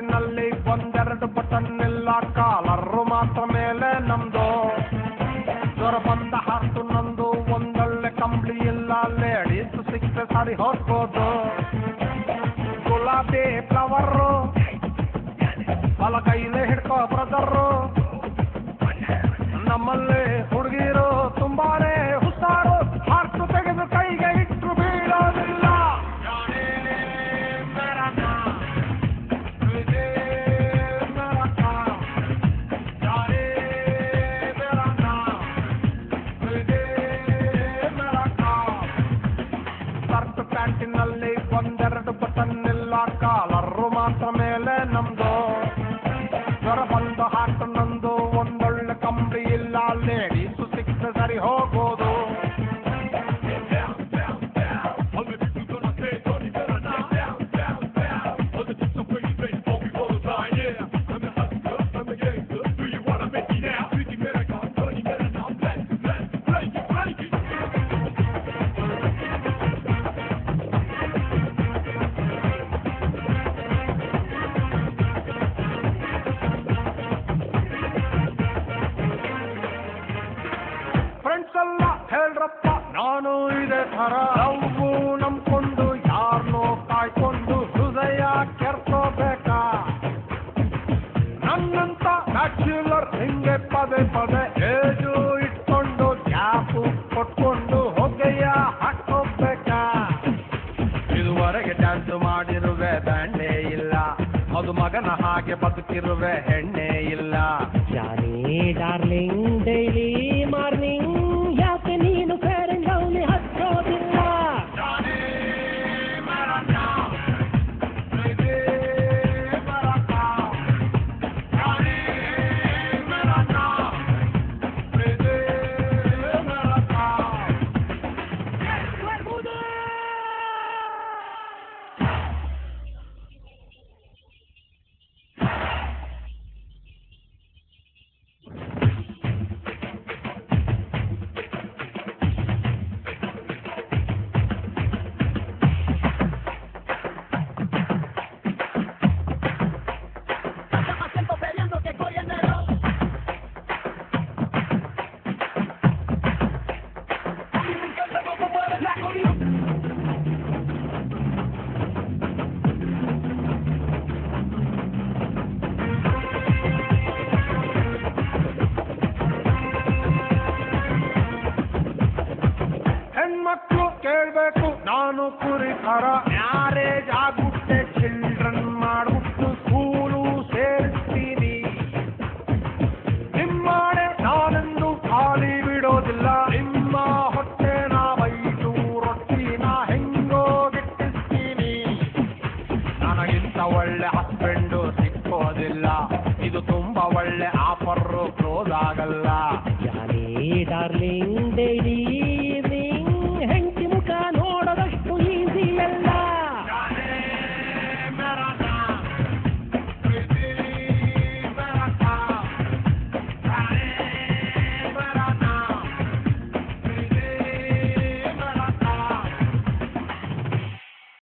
ಪ್ಯಾಂಟಿನಲ್ಲಿ ಒಂದೆರಡು ಬಟನ್ ಇಲ್ಲ, ಕಾಲರು ಮಾತ್ರ ಮೇಲೆ ನಮ್ದು. ಜ್ವರ ಬಂದ ಹಾರ್ಟು ನಂದು, ಒಂದೊಳ್ಳೆ ಕಂಬಳಿ ಇಲ್ಲ, ಲೇಡೀಸ್ ಸಿಕ್ರೆ ಸರಿ ಹೋಗ್ಬೋದು. ಗುಲಾಬಿ ಫ್ಲವರು ಬಲ ಕೈಲೇ ಹಿಡ್ಕೋ ಬ್ರದರು, ನಮ್ಮಲ್ಲಿ ಹುಡುಗಿರು ತುಂಬಾನೇ ಹುಷಾರು, ಹಾರ್ಟು ತೆಗೆದು ಕೈಗೆ ಇಟ್ಟರು ಬೀಳೋದಿಲ್ಲ. ಶರ್ಟ್ ಪ್ಯಾಂಟಿನಲ್ಲಿ ಒಂದೆರಡು ಬಟನ್ ಇಲ್ಲ, ಕಾಲರು ಮಾತ್ರ ಮೇಲೆ ನಮ್ದು. ಜ್ವರ ಬಂದು ಹಾರ್ಟು ನಂದು, ಒಂದೊಳ್ಳೆ ಕಂಬಳಿ ಇಲ್ಲ, ಲೇಡೀಸು ಸಿಕ್ರೆ ಸರಿ ಹೋಗೋದು. ಫ್ರೆಂಡ್ಸ್ ಎಲ್ಲ ಹೇಳ್ರಪ್ಪ ನಾನು ಇದೇ ಥರ, ನಾವು ನಂಬ್ಕೊಂಡು ಯಾರನ್ನೋ ಕಾಯ್ಕೊಂಡು ಹೃದಯ ಕೆರ್ಕೋಬೇಕಾ? ನನ್ನಂತ ಬ್ಯಾಚುಲರ್ ಹಿಂಗೆ ಪದೇ ಪದೇ ಏಜು ಇಟ್ಕೊಂಡು ಗ್ಯಾಪು ಕೊಟ್ಕೊಂಡು ಹೊಗೆಯ ಹಾಕೋಬೇಕಾ? ಇದುವರೆಗೆ ಡ್ಯಾನ್ಸ್ ಮಾಡಿರುವೆ ಬ್ಯಾಂಡೇ ಇಲ್ಲ, ಅದು ಮಗನ ಹಾಗೆ ಬದುಕಿರುವೆ ಹೆಣ್ಣೆ ಇಲ್ಲ. ಜಾನಿ ಡಾರ್ಲಿಂಗ್ ಡೈಲಿ ಮಾರ್ನಿಂಗ್ ಯಾಕೆ ನೀನು ಫೇರ್ ಅಂಡ್ ಲವ್ಲಿ ಹಚ್ಚೋದಿಲ್ಲ? ಹೆಣ್ಮಕ್ಳು ಕೇಳ್ಬೇಕು ನಾನು ಕುರಿ ಥರ, ಮ್ಯಾರೇಜ್ ಆಗ್ಬಿಟ್ಟೆ ಚಿಲ್ಡ್ರನ್ ಮಾಡ್ಬಿಟ್ಟು ಸ್ಕೂಲು ಸೇರಿಸ್ತೀನಿ. ನಿಮ್ಮನೆ ನಾನೆಂದು ಖಾಲಿ ಬಿಡೋದಿಲ್ಲ, ನಿಮ್ಮ ಹೊಟ್ಟೆನ ಬೈಟು ರೊಟ್ಟಿನ ಹೆಂಗೋ ಗಿಟ್ಟಿಸ್ತೀನಿ. ನನಗಿಂತ ಒಳ್ಳೆ ಹಸ್ಬೆಂಡು ಸಿಕ್ಕೋದಿಲ್ಲ, ಇದು ತುಂಬಾ ಒಳ್ಳೆ ಆಫರ್ ಕ್ಲೋಸ್ ಆಗಲ್ಲ. ಜಾನಿ ಡಾರ್ಲಿಂಗ್ ಡೈಲಿ